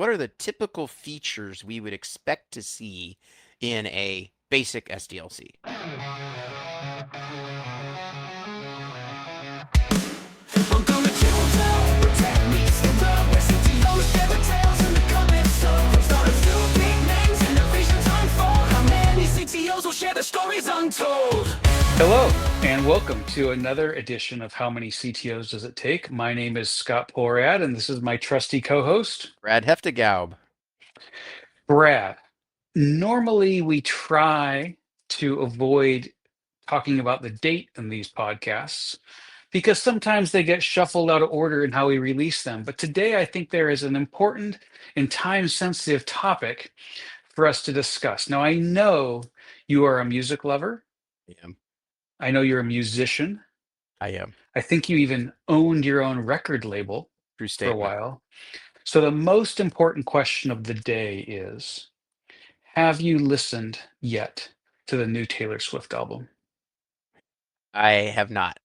what are the typical features we would expect to see in a basic SDLC? Hello, and welcome to another edition of How Many CTOs Does It Take? My name is Scott Porad, and this is my trusty co-host, Brad Heftegaub. Brad. Normally, we try to avoid talking about the date in these podcasts because sometimes they get shuffled out of order in how we release them. But today, I think there is an important and time-sensitive topic for us to discuss. Now, I know you are a music lover. I am. I know you're a musician. I am. I think you even owned your own record label True for a statement. while. So the most important question of the day is, have you listened yet to the new Taylor Swift album? I have not.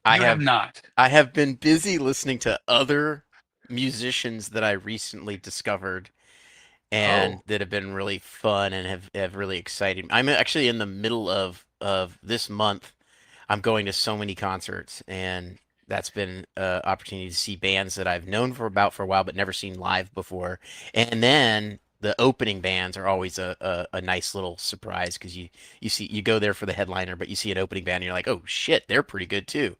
I You have have not. I have been busy listening to other musicians that I recently discovered and Oh, that have been really fun and have really excited me. I'm actually in the middle of this month. I'm going to so many concerts, and that's been an opportunity to see bands that I've known for a while but never seen live before. And then the opening bands are always a nice little surprise because you go there for the headliner, but you see an opening band and you're like, oh shit, they're pretty good too.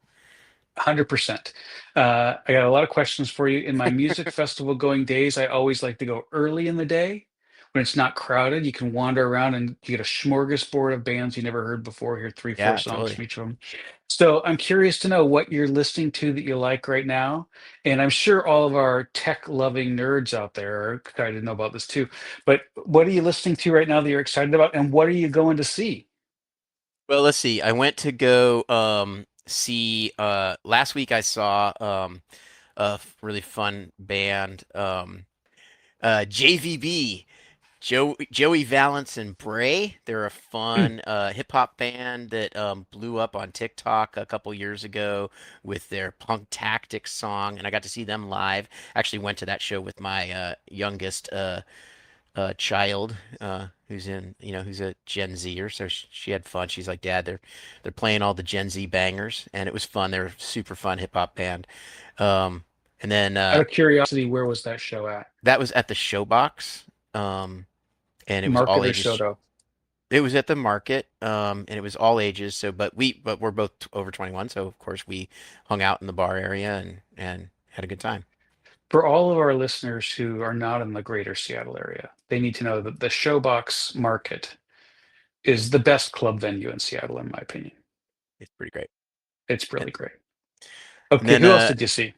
100%. I got a lot of questions for you. In my music festival going days, I always like to go early in the day when it's not crowded. You can wander around and you get a smorgasbord of bands you never heard before, hear three, four Yeah, songs totally. from each of them. So I'm curious to know what you're listening to that you like right now. And I'm sure all of our tech loving nerds out there are excited to know about this too. But what are you listening to right now that you're excited about? And what are you going to see? Well, let's see. I went to go see last week I saw really fun band JVB. Joey Valance and Bray. They're a Mm, fun hip hop band that blew up on TikTok a couple years ago with their Punk Tactics song, and I got to see them live. Actually went to that show with my youngest child, who's a Gen Zer, so she had fun. She's like, Dad, they're playing all the Gen Z bangers, and it was fun. They're a super fun hip hop band. Um, and then Out of curiosity, where was that show at? that was at the Showbox. Um, and it was all Market or ages. Soto? It was at the market, and it was all ages. So, but we're both over 21, so of course we hung out in the bar area and had a good time. For all of our listeners who are not in the greater Seattle area, they need to know that the Showbox Market is the best club venue in Seattle, in my opinion. It's pretty great. It's And, really great. and Okay, then, who else did you see?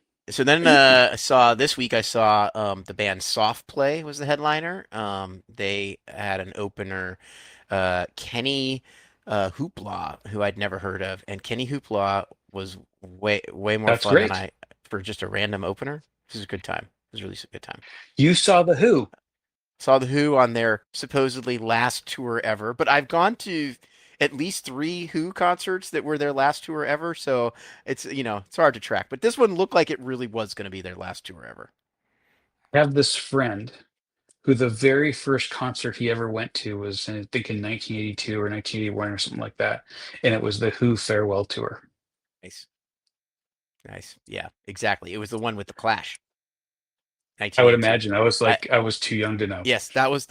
I saw this week. I saw the band Soft Play was the headliner. They had an opener, Kenny Hoopla, who I'd never heard of, and Kenny Hoopla was way more That's fun than great. I for just a random opener. This is a good time. It was really a good time. You saw The Who. Saw The Who on their supposedly last tour ever, but I've gone to at least three Who concerts that were their last tour ever, so it's hard to track. But this one looked like it really was going to be their last tour ever. I have this friend who the very first concert he ever went to was, I think, in 1982 or 1981 or something like that. And it was The Who farewell tour. Nice, nice, yeah, exactly. It was the one with the Clash, I would 1982. imagine. I was I like, I was too young to know. Yes, that was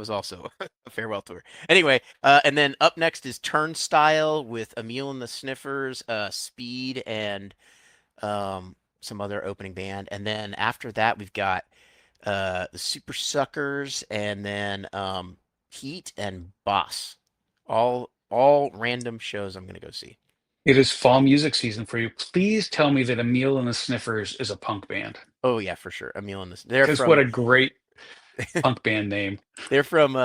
also a farewell tour. Anyway, and then up next is Turnstile with Emil and the Sniffers, Speed, and some other opening band. And then after that, we've got the Super Suckers, and then Heat and Boss. All random shows I'm gonna go see. It is fall music season for you. Please tell me that Emil and the Sniffers is a punk band. Oh yeah, for sure. Emil and the Because what a great punk band name. they're from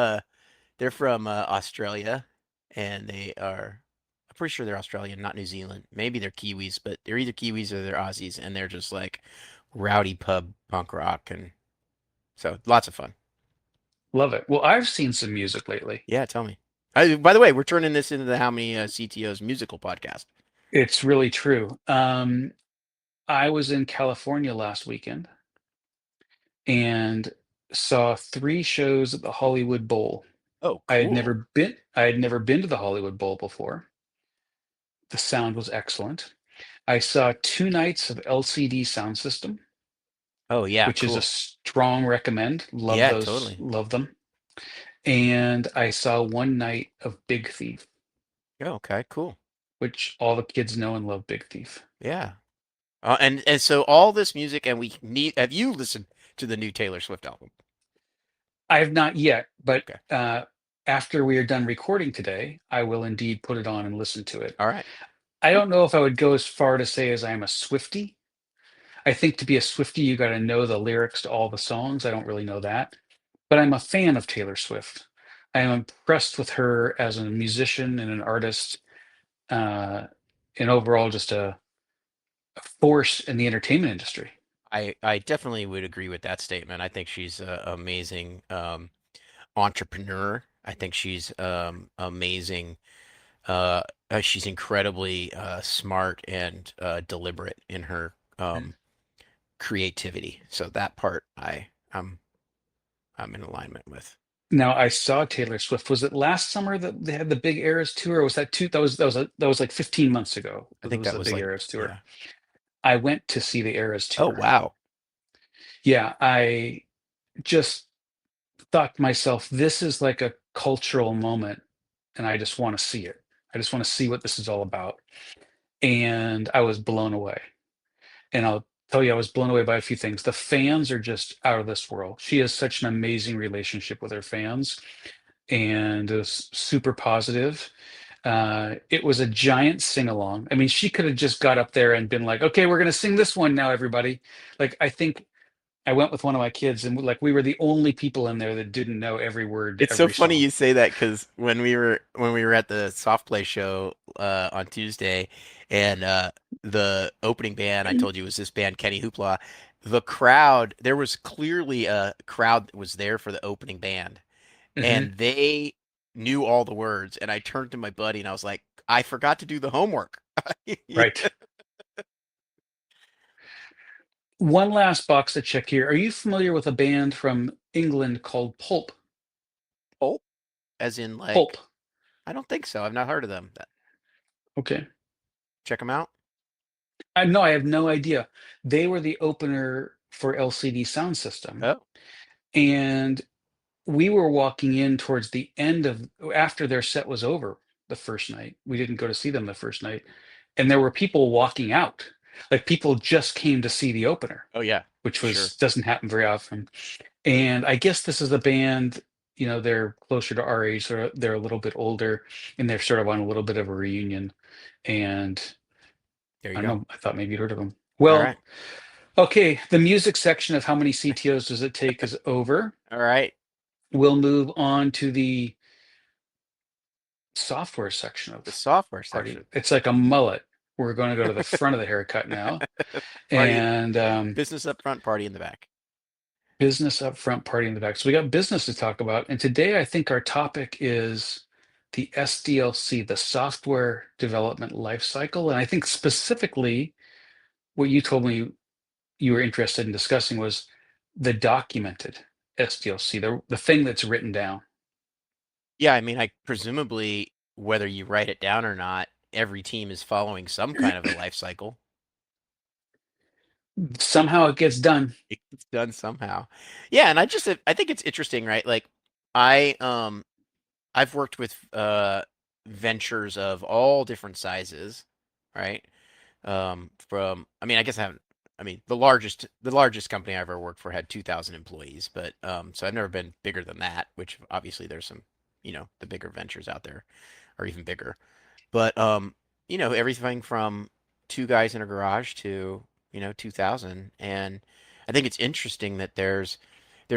Australia, and they are. I'm pretty sure they're Australian, not New Zealand. Maybe they're Kiwis, but they're either Kiwis or they're Aussies, and they're just like rowdy pub punk rock, and so lots of fun. Love it. Well, I've seen some music lately. Yeah, tell me. By the way, we're turning this into the How Many CTOs musical podcast. It's really true. I was in California last weekend and saw 3 shows at the Hollywood Bowl. Oh, cool. I had never been to the Hollywood Bowl before. The sound was excellent. I saw 2 nights of LCD Sound System, Oh, yeah, which is a cool. strong recommend. Love Yeah, those, totally. love them. And I saw 1 night of Big Thief, Oh, okay, cool. which all the kids know and love Big Thief. Yeah. And so all this music, and we need. Have you listened to the new Taylor Swift album? I have not yet, but Okay. after we are done recording today, I will indeed put it on and listen to it. All right. I don't know if I would go as far to say as I am a Swiftie. I think to be a Swiftie, you got to know the lyrics to all the songs. I don't really know that, but I'm a fan of Taylor Swift. I am impressed with her as a musician and an artist, uh, and overall just a force in the entertainment industry. I definitely would agree with that statement. I think she's an amazing entrepreneur. I think she's amazing. She's incredibly smart and deliberate in her creativity. So that part I'm in alignment with. Now, I saw Taylor Swift. Was it last summer that they had the Big Eras tour? Or was that two? That was like 15 months ago. I That think was that the was Big like, Eras tour. yeah. I went to see the Eras Oh, tour. wow. Yeah, I just thought to myself, this is like a cultural moment, and I just want to see it. I just want to see what this is all about. And I was blown away. And I'll tell you, I was blown away by a few things. The fans are just out of this world. She has such an amazing relationship with her fans, and it was super positive. It was a giant sing along. I mean, she could have just got up there and been like, "Okay, we're going to sing this one now, everybody." Like, I think I went with one of my kids, and like we were the only people in there that didn't know every word to It's so every funny song. you say that because when we were at the soft play show on Tuesday, and the opening band I told you was this band Kenny Hoopla. The crowd, there was clearly a crowd that was there for the opening band, Mhm. and they knew all the words. And I turned to my buddy and I was like, I forgot to do the homework. Right. One last box to check here. Are you familiar with a band from England called Pulp? Oh, as in Pulp. like, I don't think so. I've not heard of them. Okay. Check them out. I no, I have no idea. They were the opener for LCD Sound System, Oh, and we were walking in towards the end of after their set was over the first night. We didn't go to see them the first night, and there were people walking out. Like people just came to see the opener, oh yeah, which for sure. was doesn't happen very often. And I guess this is a band, they're closer to our age, or they're a little bit older, and they're sort of on a little bit of a reunion. And There you I don't go. know, I thought maybe you'd heard of them. All right. Well, okay, the music section of how many CTOs does it take is over. All right. We'll move on to the software section The of software party. section. It's like a mullet. We're going to go to the front of the haircut now, Party, and business up front, party in the back. business up front, party in the back. So we got business to talk about, and today I think our topic is the SDLC, the software development lifecycle, and I think specifically what you told me you were interested in discussing was the documented SDLC, the thing that's written down. Yeah, I mean, I presumably, whether you write it down or not, every team is following some kind of a life cycle. Somehow it gets done. It's done somehow. Yeah, and I think it's interesting, right? Like I I've worked with ventures of all different sizes, right? From I mean, I guess I haven't I mean, the largest company I ever worked for had 2,000 employees, but so I've never been bigger than that, which obviously there's some, the bigger ventures out there are even bigger. But everything from two guys in a garage to, 2000. And I think it's interesting that there's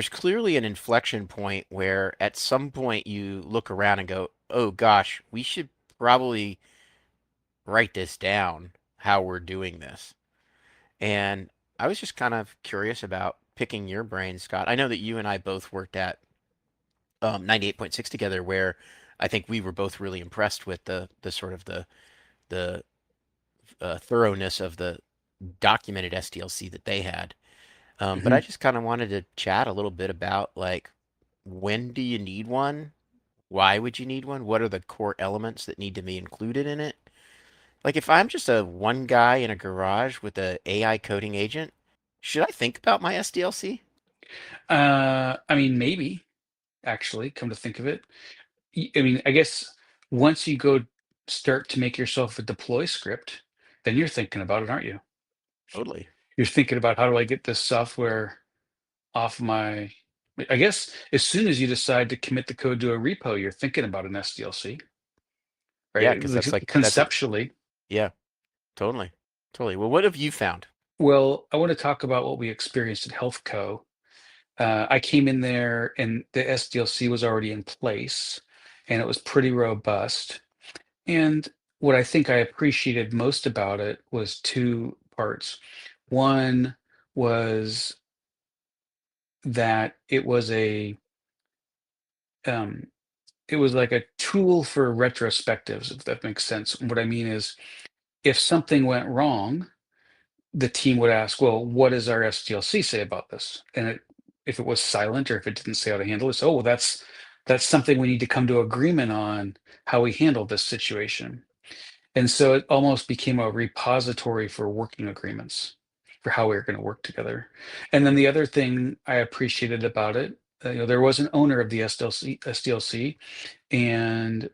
clearly an inflection point where at some point you look around and go, "Oh gosh, we should probably write this down how we're doing this." And I was just kind of curious about picking your brain, Scott. I know that you and I both worked at 98.6 together, where I think we were both really impressed with the sort of the thoroughness of the documented SDLC that they had. But I Mhm. just kind of wanted to chat a little bit about like when do you need one? Why would you need one? What are the core elements that need to be included in it? Like if I'm just a one guy in a garage with a AI coding agent, should I think about my SDLC? I mean, maybe actually, come to think of it, I mean, I guess once you go start to make yourself a deploy script, then you're thinking about it, aren't you? Totally. You're thinking about how do I get this software off my. I guess as soon as you decide to commit the code to a repo, you're thinking about an SDLC, Yeah, right? because that's like that's it. Conceptually. Yeah, totally. Totally. Well, what have you found? Well, I want to talk about what we experienced at HealthCo. I came in there and the SDLC was already in place and it was pretty robust. And what I think I appreciated most about it was two parts. One was that um, it was like a tool for retrospectives, if that makes sense. What I mean is, if something went wrong, the team would ask, "Well, what does our SDLC say about this?" And if it was silent or if it didn't say how to handle it, so, "Oh, well, that's something we need to come to agreement on how we handle this situation." And so it almost became a repository for working agreements for how we were going to work together. And then the other thing I appreciated about it, there was an owner of the SDLC, and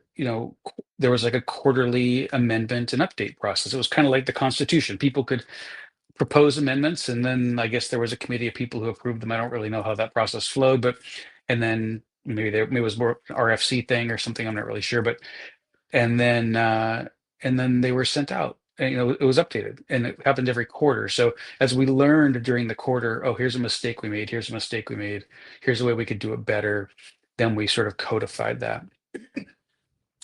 there was like a quarterly amendment and update process. It was kind of like the Constitution. People could propose amendments, and then I guess there was a committee of people who approved them. I don't really know how that process flowed, but and then maybe it was more an RFC thing or something. I'm not really sure, but and then they were sent out. And, it was updated, and it happened every quarter. So as we learned during the quarter, oh, here's a mistake we made. Here's a mistake we made. Here's a way we could do it better. Then we sort of codified that.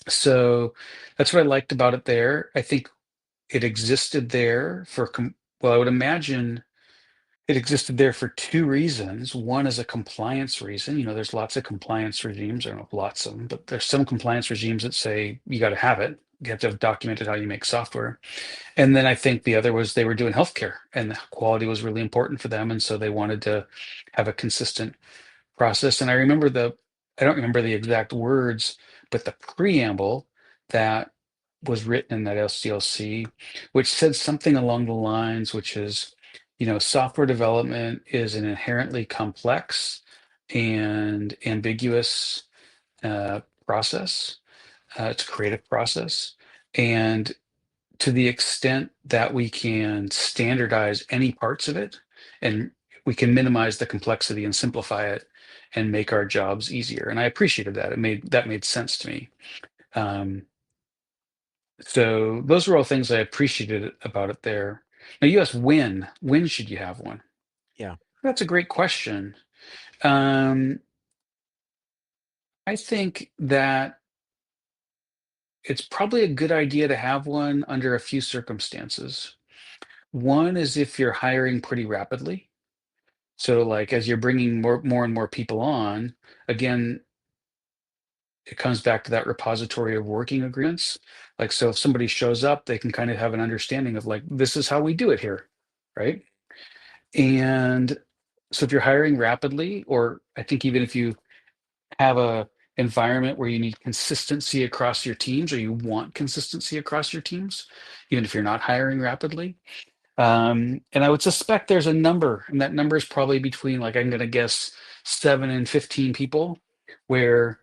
So that's what I liked about it there. I think it existed there well, I would imagine it existed there for two reasons. One is a compliance reason. There's lots of compliance regimes. I don't know if lots of them, but there's some compliance regimes that say you got to have it. You have to have documented how you make software. And then I think the other was they were doing healthcare and the quality was really important for them. And so they wanted to have a consistent process. And I don't remember the exact words, but the preamble that was written in that SDLC, which said something along the lines, which is, software development is an inherently complex and ambiguous process. It's a creative process. And to the extent that we can standardize any parts of it and we can minimize the complexity and simplify it and make our jobs easier. And I appreciated that. That made sense to me. Um, so those were all things I appreciated about it there. Now you asked when should you have one? Yeah. That's a great question. Um, I think that it's probably a good idea to have one under a few circumstances. One is if you're hiring pretty rapidly. So, like, as you're bringing more and more people on, again, it comes back to that repository of working agreements. Like, so if somebody shows up, they can kind of have an understanding of like, this is how we do it here, right? And so if you're hiring rapidly, or I think even if you have a environment where you need consistency across your teams, or you want consistency across your teams, even if you're not hiring rapidly, and I would suspect there's a number, and that number is probably between, like, I'm going to guess 7 and 15 people, where,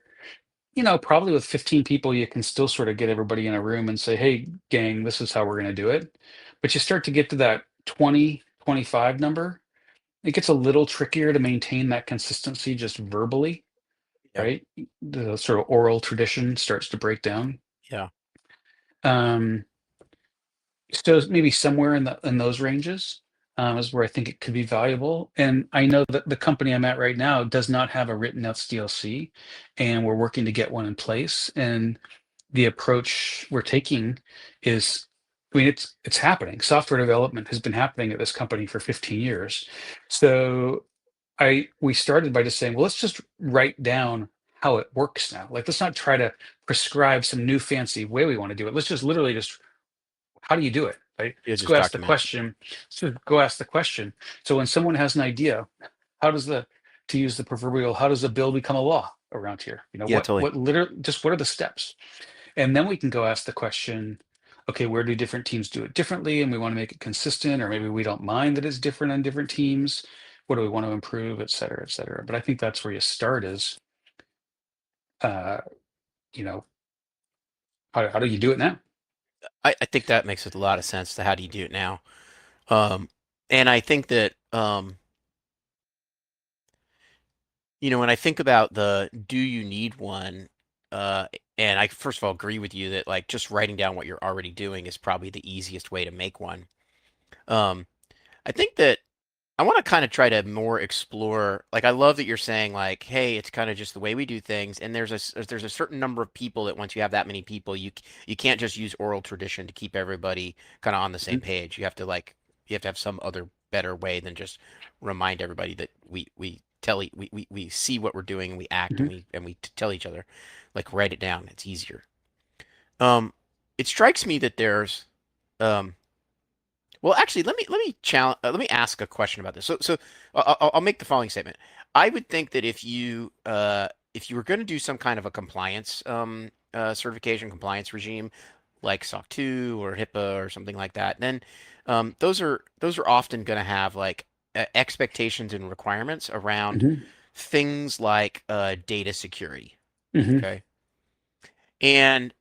probably with 15 people, you can still sort of get everybody in a room and say, hey, gang, this is how we're going to do it. But you start to get to that 20, 25 number, it gets a little trickier to maintain that consistency just verbally, Yeah. right? The sort of oral tradition starts to break down. Yeah. Um, So maybe somewhere in those ranges is where I think it could be valuable. And I know that the company I'm at right now does not have a written SDLC, and we're working to get one in place. And the approach we're taking is, I mean, it's happening. Software development has been happening at this company for 15 years. So we started by just saying, well, let's just write down how it works now. Like, let's not try to prescribe some new fancy way we want to do it. Let's just literally just how do you do it? right? You'll Let's go just ask the document. question. So go ask the question. So when someone has an idea, how does the, to use the proverbial, how does a bill become a law around here? You know, Yeah, totally. what literally, just what are the steps? And then we can go ask the question, okay, where do different teams do it differently? And we want to make it consistent, or maybe we don't mind that it's different on different teams. What do we want to improve, et cetera, et cetera. But I think that's where you start is, uh, you know, how do you do it now? I think that makes a lot of sense to how do you do it now. Um, and I think that when I think about the do you need one, uh, and I first of all agree with you that like just writing down what you're already doing is probably the easiest way to make one. Um, I think that I want to kind of try to more explore, like I love that you're saying like, hey, it's kind of just the way we do things, and there's a certain number of people that once you have that many people, you can't just use oral tradition to keep everybody kind of on the same Mhm, page. You have to have some other better way than just remind everybody that we see what we're doing and we act mhm, and we tell each other, like write it down. It's easier. Um, it strikes me that there's um well, actually, let me ask a question about this. So I'll make the following statement. I would think that if you were going to do some kind of a compliance certification compliance regime like SOC 2 or HIPAA or something like that, then those are often going to have like expectations and requirements around mhm, things like data security. mhm, Okay, and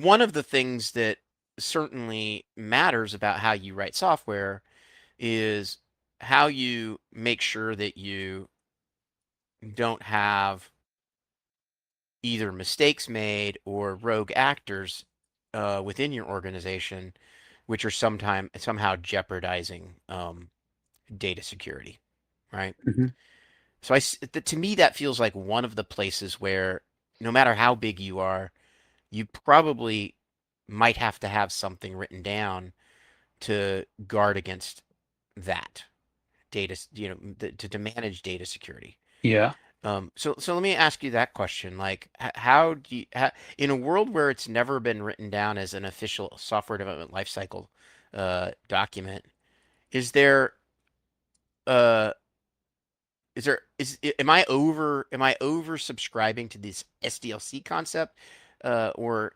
one of the things that certainly matters about how you write software is how you make sure that you don't have either mistakes made or rogue actors within your organization, which are somehow jeopardizing data security, right? mhm. So to me, that feels like one of the places where no matter how big you are, you probably might have to have something written down to guard against that data, to manage data security. Yeah. So let me ask you that question. Like, how do you, in a world where it's never been written down as an official software development lifecycle document, is there uh is there am I over subscribing to this SDLC concept, or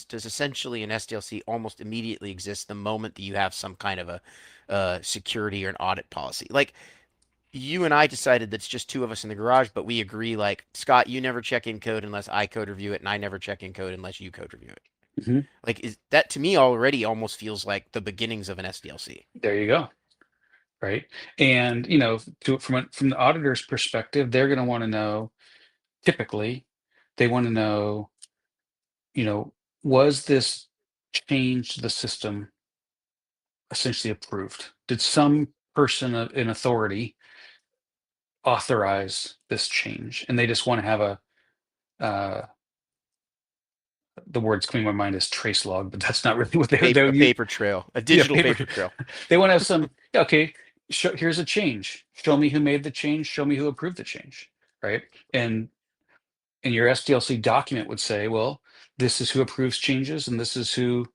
does essentially an SDLC almost immediately exist the moment that you have some kind of a security or an audit policy? Like you and I decided that's just two of us in the garage, but we agree like, Scott, you never check in code unless I code review it, and I never check in code unless you code review it. Mhm. Like is that to me already almost feels like the beginnings of an SDLC. There you go. Right. And, from the auditor's perspective, they're going to want to know, typically, they want to know, you know, was this change to the system essentially approved? Did some person in authority authorize this change? And they just want to have uh, the words coming to my mind is trace log, but that's not really what they A would use. paper trail, a Yeah, digital paper. paper trail. They want to have some, yeah, okay, here's a change. Show me who made the change. Show me who approved the change. Right. And your SDLC document would say, well, this is who approves changes and this is who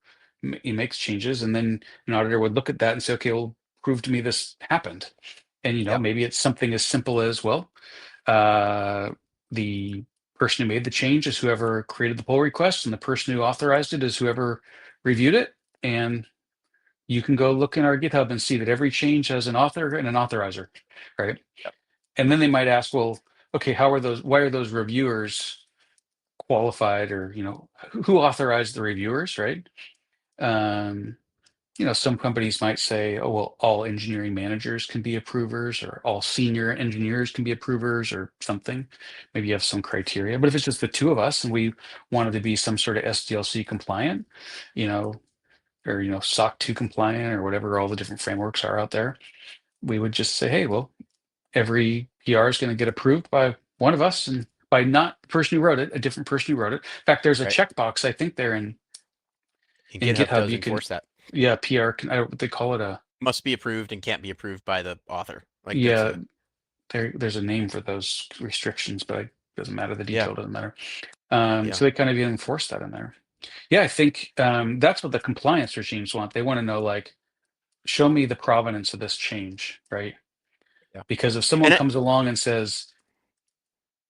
makes changes. And then an auditor would look at that and say, okay, well, prove to me this happened. And, Yep. maybe it's something as simple as, well, uh, the person who made the change is whoever created the pull request, and the person who authorized it is whoever reviewed it. And you can go look in our GitHub and see that every change has an author and an authorizer, right? Yep. And then they might ask, well, okay, why are those reviewers qualified, or who authorized the reviewers, right? um some companies might say, oh, well, all engineering managers can be approvers, or all senior engineers can be approvers, or something. Maybe you have some criteria, but if it's just the two of us and we wanted to be some sort of SDLC compliant, you know or SOC 2 compliant, or whatever all the different frameworks are out there, we would just say, hey, well, every PR is going to get approved by one of us, and by not the person who wrote it, a different person who wrote it. In fact, there's a Right. checkbox, I think, there And in GitHub GitHub. does You can, enforce that. yeah, PR can, what they call it, a, Must be approved and can't be approved by the author. Like there's yeah, a there's a name for those restrictions, but it doesn't matter. The yeah, detail doesn't matter. yeah. So they kind of even enforce that in there. Yeah, I think that's what the compliance regimes want. They want to know, like, show me the provenance of this change, right? Yeah. Because if someone And it, comes along and says,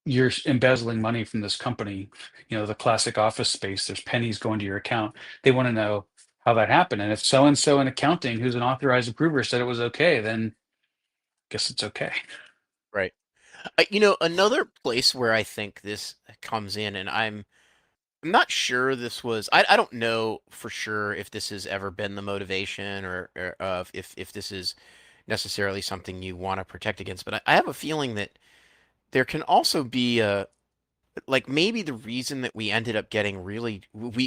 you're embezzling money from this company, the classic office space, there's pennies going to your account. They want to know how that happened. And if so and so in accounting, who's an authorized approver, said it was okay, then guess it's okay. right. Another place where I think this comes in, and I'm not sure this was. I don't know for sure if this has ever been the motivation, or if this is necessarily something you want to protect against. But I have a feeling that there can also be a like maybe the reason that we ended up getting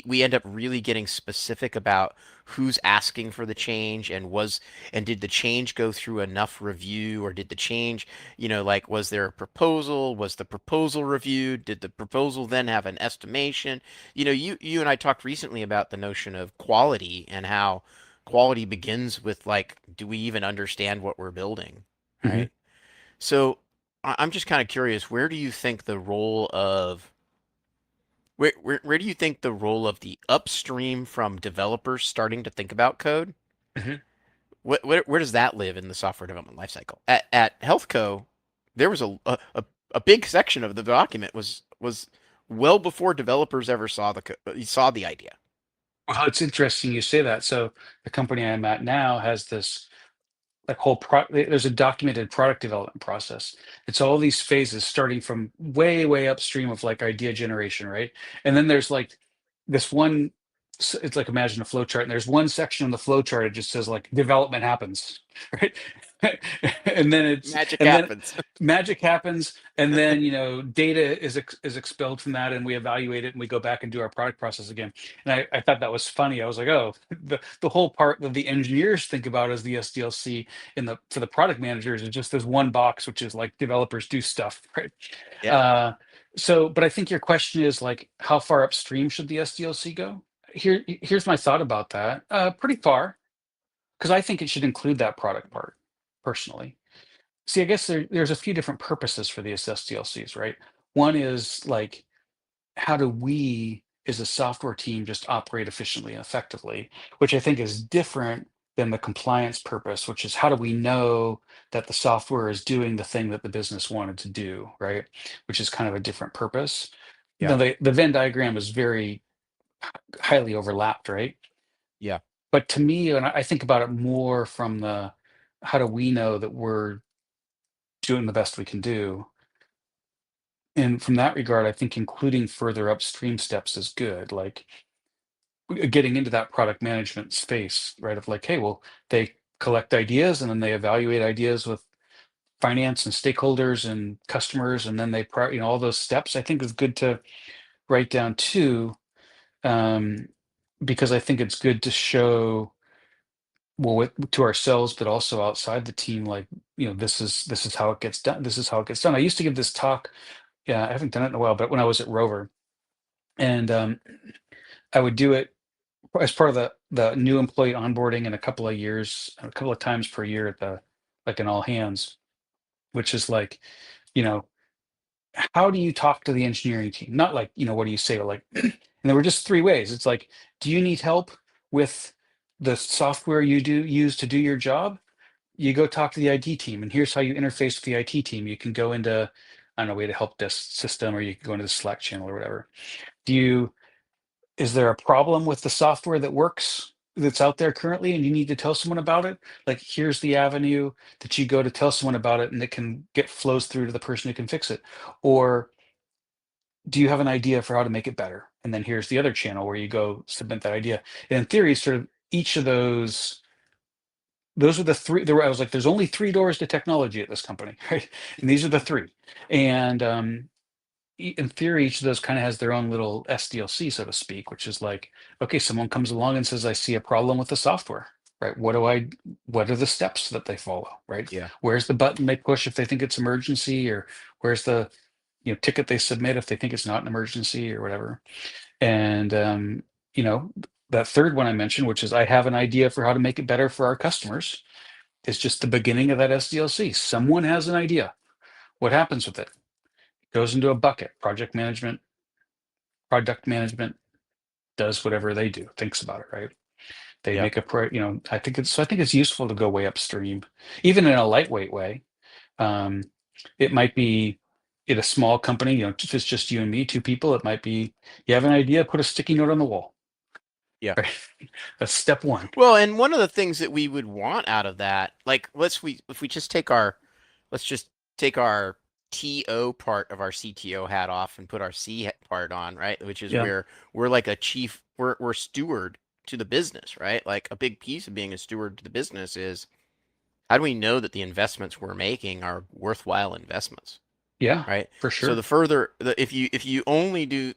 we end up really getting specific about who's asking for the change, and did the change go through enough review, or did the change, like, was there a proposal, was the proposal reviewed, did the proposal then have an estimation? You and I talked recently about the notion of quality, and how quality begins with, like, do we even understand what we're building, Hmm. right? So I'm just kind of curious, where do you think the role of where do you think the role of the upstream from developers starting to think about code? Hmm. Where does that live in the software development lifecycle? At HealthCo, there was a big section of the document was well before developers ever saw the idea. Well, it's interesting you say that. So the company I'm at now has this like there's a documented product development process. It's all these phases starting from way upstream of like idea generation, right? And then there's like this one, it's like, imagine a flow chart, and there's one section on the flow chart, it just says like development happens, right? and then it's Magic and then happens. magic happens, and then data is expelled from that, and we evaluate it, and we go back and do our product process again. And I thought that was funny. I was like, oh, the whole part that the engineers think about as the SDLC for the product managers is just this one box, which is like developers do stuff, right? Yeah, But I think your question is like, how far upstream should the SDLC go? Here's my thought about that. Pretty far, because I think it should include that product part, personally. See, I guess there's a few different purposes for the SDLCs, right? One is like, how do we as a software team just operate efficiently and effectively, which I think is different than the compliance purpose, which is how do we know that the software is doing the thing that the business wanted to do, right? Which is kind of a different purpose. yeah, Now, the Venn diagram is very highly overlapped, right? yeah, But to me, and I think about it more from the how do we know that we're doing the best we can do? And from that regard, I think including further upstream steps is good. Like, getting into that product management space, right? Of like, hey, well, they collect ideas and then they evaluate ideas with finance and stakeholders and customers, and then all those steps. I think is good to write down too, um, because I think it's good to show well to ourselves, but also outside the team, like this is how it gets done. This is how it gets done. I used to give this talk. Yeah, I haven't done it in a while, but when I was at Rover, and I would do it as part of the new employee onboarding in a couple of times per year at the like an all hands, which is like, you know, how do you talk to the engineering team? Not like, what do you say? But like, and there were just three ways. It's like, do you need help with the software you do use to do your job? You go talk to the IT team, and here's how you interface with the IT team. You can go into, I don't know, way to help desk system, or you can go into the Slack channel or whatever. Do you Is there a problem with the software that's out there currently and you need to tell someone about it? Like, here's the avenue that you go to tell someone about it, and it can get flows through to the person who can fix it. Or do you have an idea for how to make it better? And then here's the other channel where you go submit that idea. And in theory, sort of each of those are the three. I was like, there's only three doors to technology at this company, right? And these are the three. And in theory, each of those kind of has their own little SDLC, so to speak, which is like, okay, someone comes along and says, I see a problem with the software, right? What are the steps that they follow, right? yeah, Where's the button they push if they think it's emergency, or where's the, ticket they submit if they think it's not an emergency or whatever. And, you know, that third one I mentioned, which is I have an idea for how to make it better for our customers, is just the beginning of that SDLC. Someone has an idea. What happens with it? Goes into a bucket: project management, product management, does whatever they do, thinks about it, right? They Yep. make a I think it's useful to go way upstream, even in a lightweight way. Um, it might be in a small company, if it's just you and me, two people, it might be you have an idea, put a sticky note on the wall. Yeah. Right. That's step one. Well, and one of the things that we would want out of that, like if we just take our let's just take our TO part of our CTO hat off and put our part on, right? Which is Yeah. where we're like a chief, we're steward to the business, right? Like a big piece of being a steward to the business is how do we know that the investments we're making are worthwhile investments? Yeah, Right? for So sure.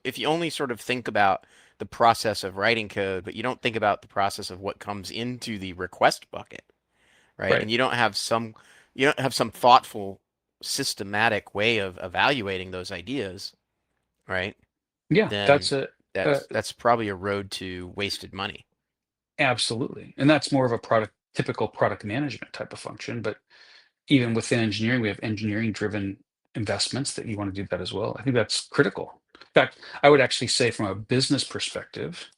if you only sort of think about the process of writing code, but you don't think about the process of what comes into the request bucket, right? Right. And you don't have some thoughtful, systematic way of evaluating those ideas, right? Yeah, Then that's a uh, that's probably a road to wasted money. absolutely. And that's more of a typical product management type of function. But even within engineering, we have engineering driven investments that you want to do that as well. I think that's critical. In fact, I would actually say from a business perspective,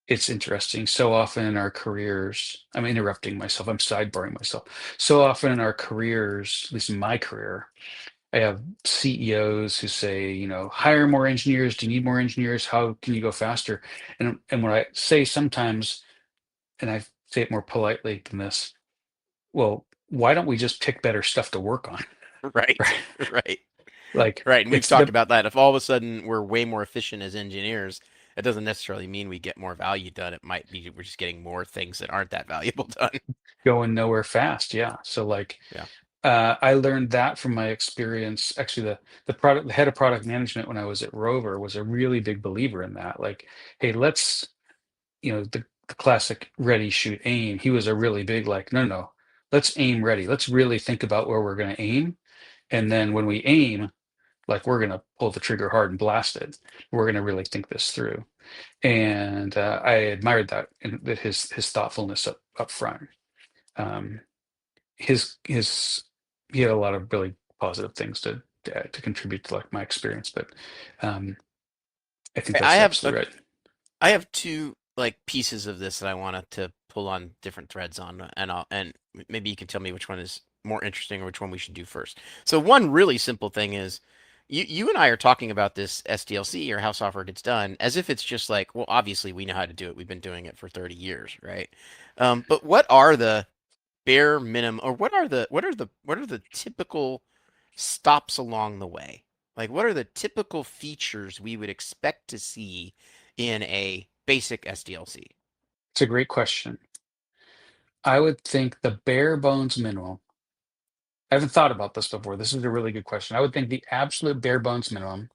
it's interesting. So often in our careers, I'm interrupting myself, I'm sidebarring myself. So often in our careers, at least in my career, I have CEOs who say, hire more engineers. Do you need more engineers? How can you go faster? And what I say sometimes, and I say it more politely than this, well, why don't we just pick better stuff to work on? Right, Right? right, Like right. And we've it's talked the about that. If all of a sudden we're way more efficient as engineers, it doesn't necessarily mean we get more value done. It might be we're just getting more things that aren't that valuable done. going nowhere fast. Yeah. So like Yeah. I learned that from my experience. Actually, the head of product management when I was at Rover was a really big believer in that. Like, hey, let's the classic ready, shoot, aim. He was a really big like, no, no, no, let's aim ready. Let's really think about where we're going to aim, and then when we aim, like we're going to pull the trigger hard and blast it. We're going to really think this through. And I admired that and that his thoughtfulness up front. Um, his he had a lot of really positive things to contribute to like my experience, but um, I think I that's have absolutely right. I have two like pieces of this that I wanted to pull on different threads on, and maybe you can tell me which one is more interesting or which one we should do first. So one really simple thing is you and I are talking about this SDLC or how software gets done as if it's just like, well, obviously we know how to do it. We've been doing it for 30 years, right? But what are the bare minimum or what are the typical stops along the way? Like what are the typical features we would expect to see in a basic SDLC? It's a great question. I would think the bare bones minimum. I haven't thought about this before. This is a really good question. I would think the absolute bare bones minimum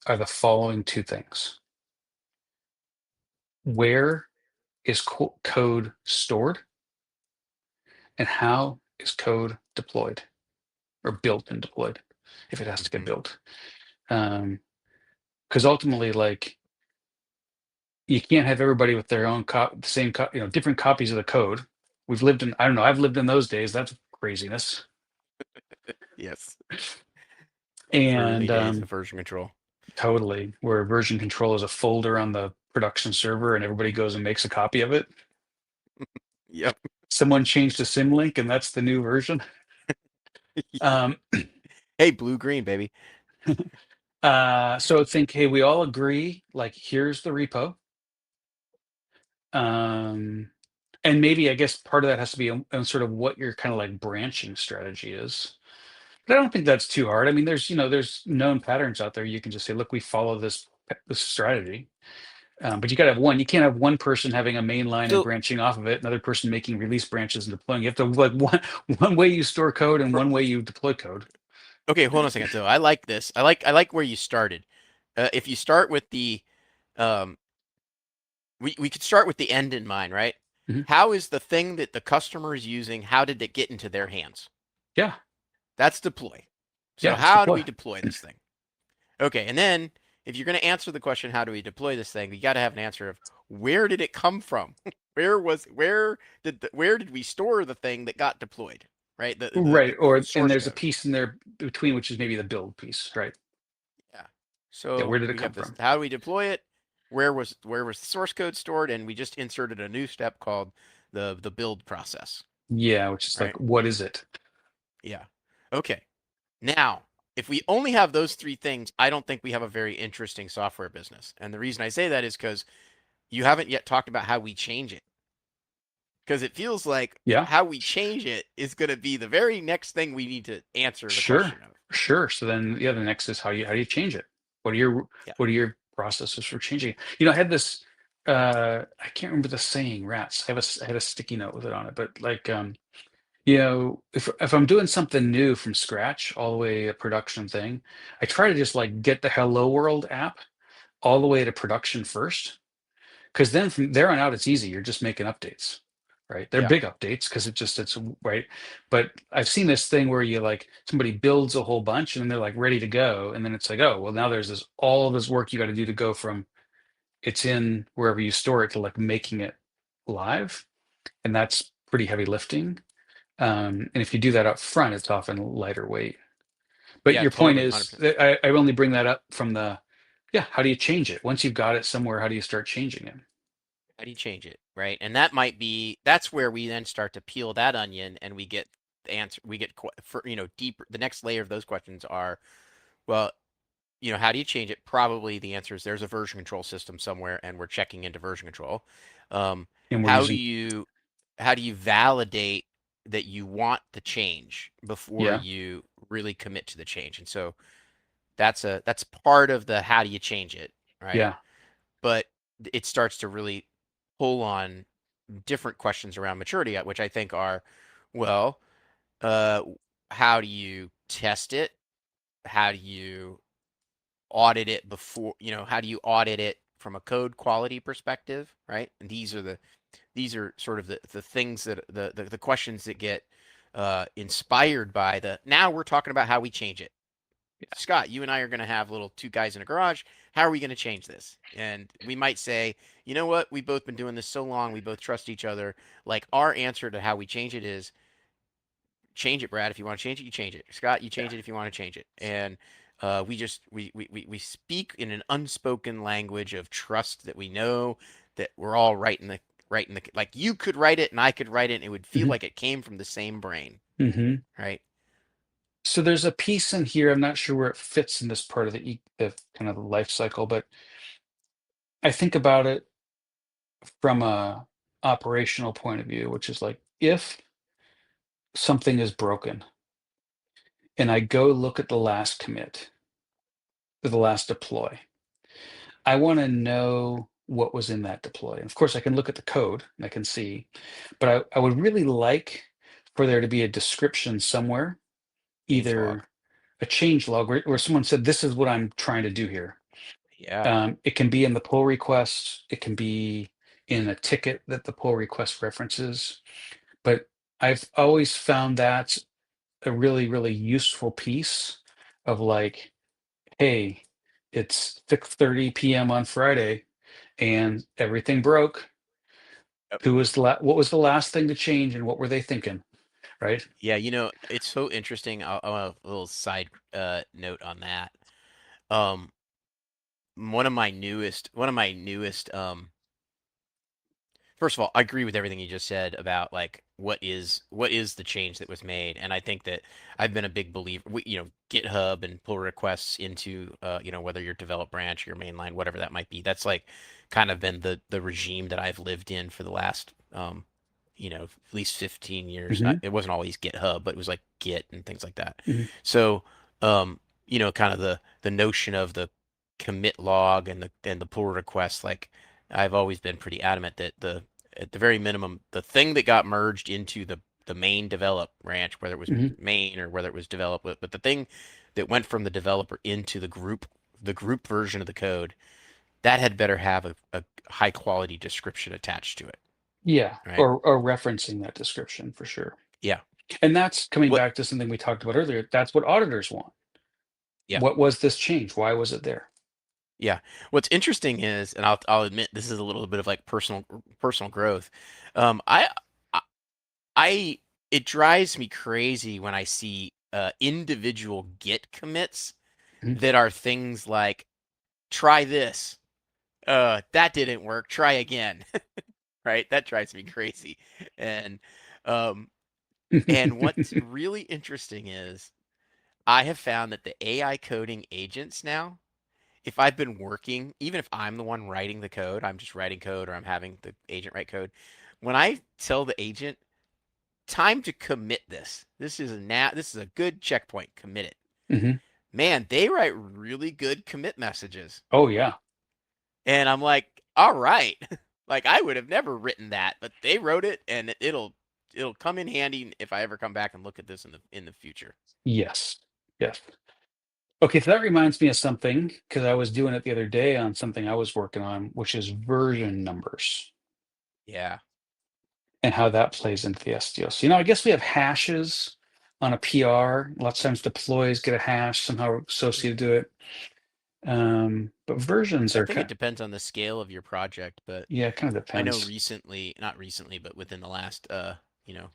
are the following two things. Where is code stored and how is code deployed or built and deployed if it has to get Hmm. built? Because ultimately, like you can't have everybody with their own different copies of the code. I don't know, I've lived in those days. That's craziness. Yes. And Early days of version control. totally, where version control is a folder on the production server and everybody goes and makes a copy of it. Yep. Someone changed a symlink and that's the new version. Um, Hey, blue green, baby. so think, hey, we all agree, like, here's the repo. Um, and maybe I guess part of that has to be on sort of what your kind of like branching strategy is. But I don't think that's too hard. I mean, there's known patterns out there. You can just say, look, we follow this strategy. But you got to have one. You can't have one person having a main line and So, branching off of it, another person making release branches and deploying. You have to like one way you store code and r- one way you deploy code. okay, hold on a second. So I like this. I like where you started. If you start with the um, we could start with the end in mind, right? Mhm. How is the thing that the customer is using, how did it get into their hands? Yeah, That's deploy. So yeah, it's how do deploy. we deploy this thing? Okay, and then if you're going to answer the question, how do we deploy this thing? You got to have an answer of where did it come from? Where did we store the thing that got deployed? Right, Right. the And source there's a code. piece in there between, which is maybe the build piece, right? Yeah. Yeah, where So did it we come have this. from? How do we deploy it? Where was the source code stored? And we just inserted a new step called the build process. Yeah, which is Right? like, what is it? Yeah. Okay. Now, if we only have those three things, I don't think we have a very interesting software business. And the reason I say that is because you haven't yet talked about how we change it. Because it feels like Yeah, how we change it is going to be the very next thing we need to answer the sure, question of. sure. So then, yeah, the next is how do you change it? What are your Yeah. what are your processes for changing it? I had this. I can't remember the saying. Rats. I had a sticky note with it on it, but like, if I'm doing something new from scratch, all the way a production thing, I try to just like get the Hello World app all the way to production first, because then from there on out it's easy. You're just making updates, right? They're Yeah. big updates because it's right. But I've seen this thing where you like somebody builds a whole bunch and then they're like ready to go, and then it's like, oh well, now there's this all of this work you got to do to go from it's in wherever you store it to like making it live, and that's pretty heavy lifting. And if you do that up front, it's often lighter weight. But Yeah, your point totally. is 100%. that I only bring that up from the, yeah, how do you change it? Once you've got it somewhere, how do you start changing it? How do you change it? Right. And that's where we then start to peel that onion and we get the answer. We get, deeper. The next layer of those questions are, well, how do you change it? Probably the answer is there's a version control system somewhere, and we're checking into version control. Um, And we're how do using, you how do you validate that you want the change before yeah, you really commit to the change? And so that's part of the how do you change it, right? yeah, But it starts to really pull on different questions around maturity, which I think are, well, uh, how do you test it? How do you audit it before, how do you audit it from a code quality perspective, right? And these are sort of the things that the questions that get inspired by the now we're talking about how we change it. yeah. Scott, you and I are going to have little two guys in a garage. How are we going to change this? And we might say, you know what? We've both been doing this so long. We both trust each other. Like our answer to how we change it is change it, Brad. If you want to change it, you change it. Scott, you Yeah. change it if you want to change it. And we just we speak in an unspoken language of trust that we know that we're all right in the like you could write it and I could write it and it would feel Hmm. like it came from the same brain, Hmm. right? So there's a piece in here. I'm not sure where it fits in this part of the kind of the life cycle, but I think about it from a operational point of view, which is like if something is broken and I go look at the last commit or the last deploy, I want to know what was in that deploy. And of course, I can look at the code and I can see, but I would really like for there to be a description somewhere, Change log. either a change log where someone said, this is what I'm trying to do here. Yeah. It can be in the pull request, it can be in a ticket that the pull request references, but I've always found that a really, really useful piece of like, hey, it's 6:30 p.m. on Friday and everything broke. Yep. What was the last thing to change and what were they thinking? Right? Yeah, it's so interesting. I'll have a little side note on that. Um, one of my newest first of all, I agree with everything you just said about like what is the change that was made, and I think that I've been a big believer. GitHub and pull requests into whether your develop branch, your mainline, whatever that might be. That's like kind of been the regime that I've lived in for the last at least 15 years. Hmm. It wasn't always GitHub, but it was like Git and things like that. Hmm. So kind of the notion of the commit log and the pull request, like I've always been pretty adamant that at the very minimum, the thing that got merged into the main develop branch, whether it was Hmm. main or whether it was develop, but the thing that went from the developer into the group version of the code, that had better have a high quality description attached to it, Yeah, right? or referencing that description for sure. Yeah. And that's coming What? back to something we talked about earlier. That's what auditors want. Yeah. What was this change? Why was it there? Yeah. What's interesting is, and I'll admit this is a little bit of like personal growth. I I I- it drives me crazy when I see individual Git commits Mhm. that are things like try this. That didn't work. Try again. Right? That drives me crazy. And um, and what's really interesting is I have found that the AI coding agents now, if I've been working, even if I'm the one writing the code, I'm just writing code or I'm having the agent write code. When I tell the agent, time to commit this. This is a good checkpoint. Commit it. Mhm. Man, they write really good commit messages. Oh yeah. And I'm like, all right. Like I would have never written that, but they wrote it and it'll come in handy if I ever come back and look at this in the future. Yes. Yes. Okay, so that reminds me of something because I was doing it the other day on something I was working on, which is version numbers Yeah. and how that plays into the SDLC. I guess we have hashes on a PR. Lots of times deploys get a hash somehow associated to it. But versions I are think it kind depends on the scale of your project, but yeah, it kind of I know depends. recently, not recently, but within the last you know,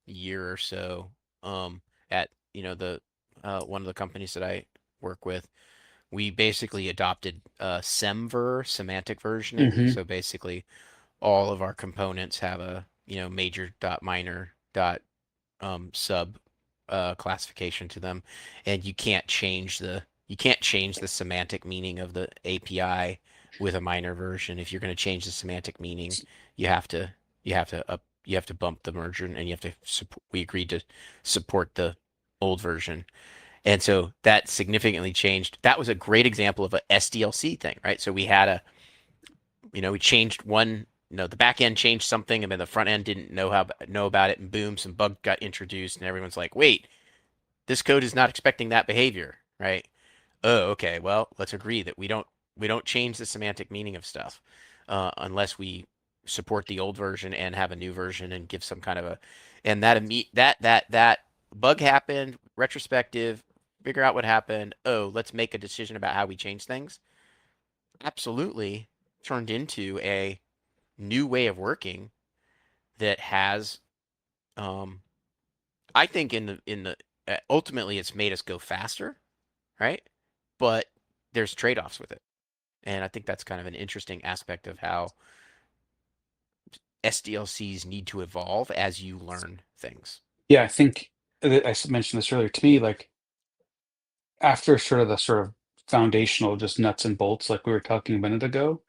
year or so, at, the one of the companies that I work with, we basically adopted SEMVer, semantic versioning. Hmm. So basically all of our components have a, major dot minor dot sub classification to them, and you can't change the semantic meaning of the API with a minor version. If you're going to change the semantic meaning, you have to you have to bump the merger, and you have to support, we agreed to support the old version. And so that significantly changed. That was a great example of a SDLC thing, right? So we had we changed one, the back end changed something, and then the front end didn't know about it, and boom, some bug got introduced, and everyone's like, wait, this code is not expecting that behavior, right? Oh, okay. Well, let's agree that we don't change the semantic meaning of stuff unless we support the old version and have a new version and give some kind of a and that bug happened, retrospective, figure out what happened. Oh, let's make a decision about how we change things. Absolutely turned into a new way of working that has um I think in the ultimately it's made us go faster, right? But there's trade-offs with it. And I think that's kind of an interesting aspect of how SDLCs need to evolve as you learn things. Yeah, I think that mentioned this earlier. To me, like after sort of the sort of foundational, just nuts and bolts, like we were talking a minute ago,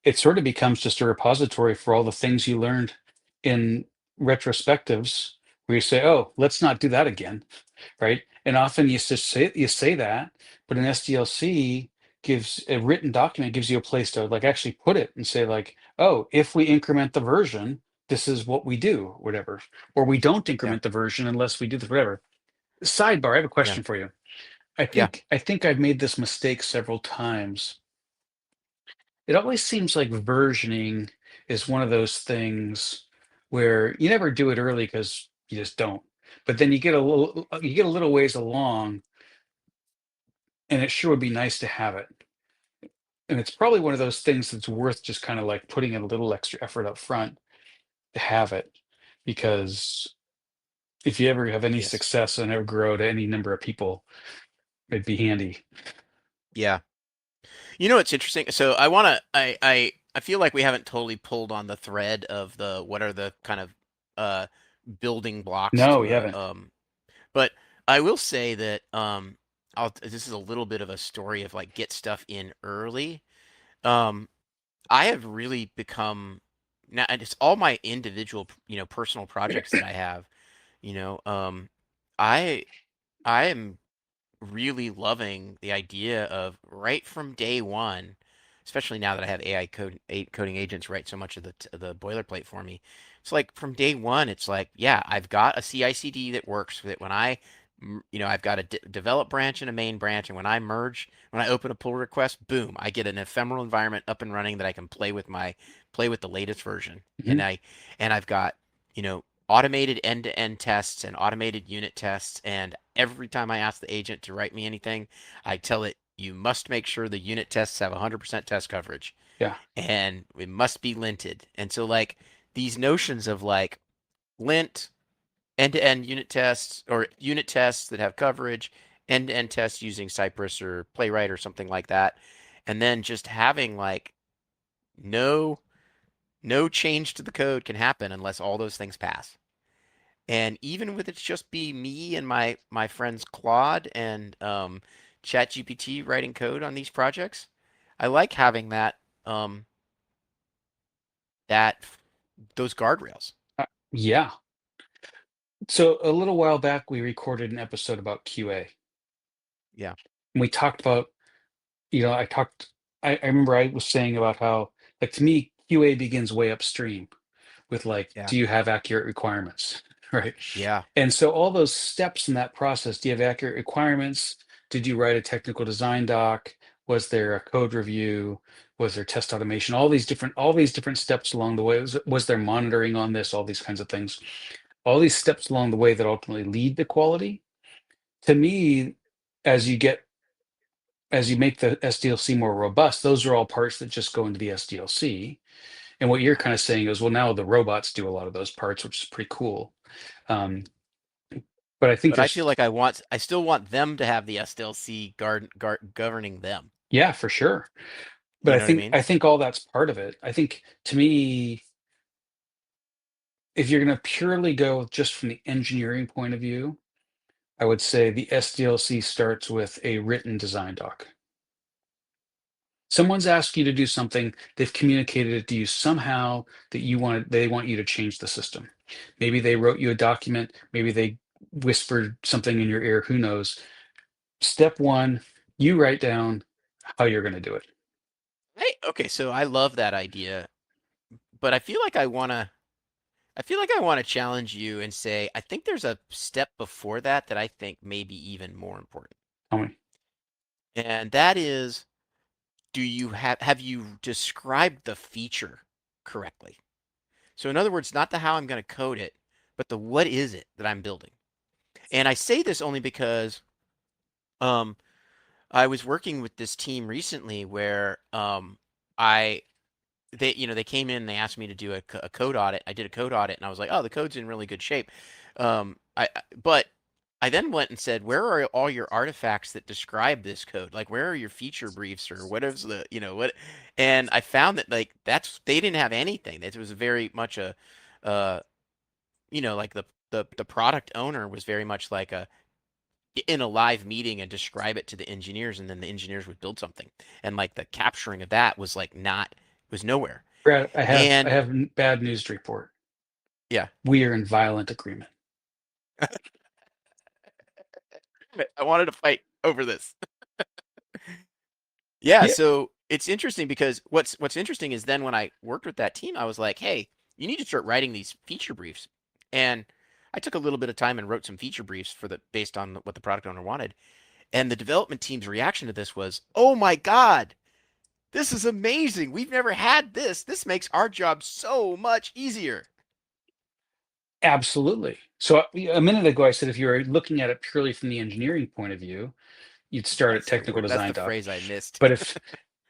it sort of becomes just a repository for all the things you learned in retrospectives, where you say, "Oh, let's not do that again." Right? And often you say that, but an SDLC gives a written document gives you a place to like actually put it and say like, oh, if we increment the version, this is what we do, whatever, or we don't Yeah. increment the version unless we do the whatever. Sidebar, I have a Yeah. question for you. I Yeah. think I think I've made this mistake several times. It always seems like versioning is one of those things where you never do it early because you just don't. But then you get a little ways along, and it sure would be nice to have it. And it's probably one of those things that's worth just kind of like putting in a little extra effort up front to have it. Because if you ever have any Yes. success and ever grow to any number of people, it'd be handy. Yeah. You know what's interesting? So I feel like we haven't totally pulled on the thread of the what are the kind of uh building blocks No, to we a haven't. but I will say that this is a little bit of a story of like get stuff in early. Um I have really become now, and it's all my individual, personal projects that I have, you know, I I am really loving the idea of right from day one, especially now that I have coding agents write so much of the boilerplate for me. It's like from day one, it's like, yeah, I've got a CI/CD that works that when I've got a develop branch and a main branch, and when I open a pull request, boom, I get an ephemeral environment up and running that I can play with the latest version, Mhm. and I've got, automated end-to-end tests and automated unit tests. And every time I ask the agent to write me anything, I tell it, you must make sure the unit tests have 100% test coverage Yeah. and it must be linted. And so, like, these notions of like lint, end-to-end unit tests or unit tests that have coverage, end-to-end tests using Cypress or Playwright or something like that. and then just having like no no change to the code can happen unless all those things pass. And even with it just be me and my friends Claude and ChatGPT writing code on these projects, I like having um, that those guardrails. Yeah. So a little while back, we recorded an episode about QA. Yeah, And we talked about, I remember I was saying about how, like, to me, QA begins way upstream with, like, yeah, do you have accurate requirements? Right. yeah. And so all those steps in that process, do you have accurate requirements? Did you write a technical design doc? Was there a code review? Was there test automation? All these different steps along the way. Was there monitoring on this? All these kinds of things. All these steps along the way that ultimately lead to quality. To me, as you get as you make the SDLC more robust, those are all parts that just go into the SDLC. And what you're kind of saying is, well, now the robots do a lot of those parts, which is pretty cool. Um, but I think But I there's, feel like I still want them to have the SDLC governing them. yeah, for sure. But You I know what I think mean? I think all that's part of it. I think, to me, if you're going to purely go just from the engineering point of view, I would say the SDLC starts with a written design doc. Someone's asked you to do something, they've communicated it to you somehow that they want you to change the system. Maybe they wrote you a document, maybe they whispered something in your ear, who knows. Step one, you write down how you're going to do it. Hey, okay, so I love that idea, but I feel like I want to challenge you and say I think there's a step before that that I think may be even more important. Tell me. And that is, do you have you described the feature correctly? So in other words, not the how I'm going to code it, but the what is it that I'm building. And I say this only because um, I was working with this team recently where I they came in and they asked me to do a code audit. I did a code audit and I was like, oh, the code's in really good shape. But I then went and said, where are all your artifacts that describe this code? Like, where are your feature briefs or what is the, what? And I found that like they didn't have anything. It was very much uh, like the product owner was very much like a in a live meeting and describe it to the engineers and then the engineers would build something. And like the capturing of that was like not was nowhere. Brad, I And have bad news to report. yeah, We are in violent agreement. I wanted to fight over this. Yeah, Yeah, so it's interesting because what's interesting is then when I worked with that team, I was like, "Hey, you need to start writing these feature briefs." And I took a little bit of time and wrote some feature briefs for the based on what the product owner wanted. And the development team's reaction to this was, "Oh my God, this is amazing. We've never had this. This makes our job so much easier." absolutely. So a minute ago, I said if you were looking at it purely from the engineering point of view, you'd start at That's the technical word. That's design the doc. phrase I missed. But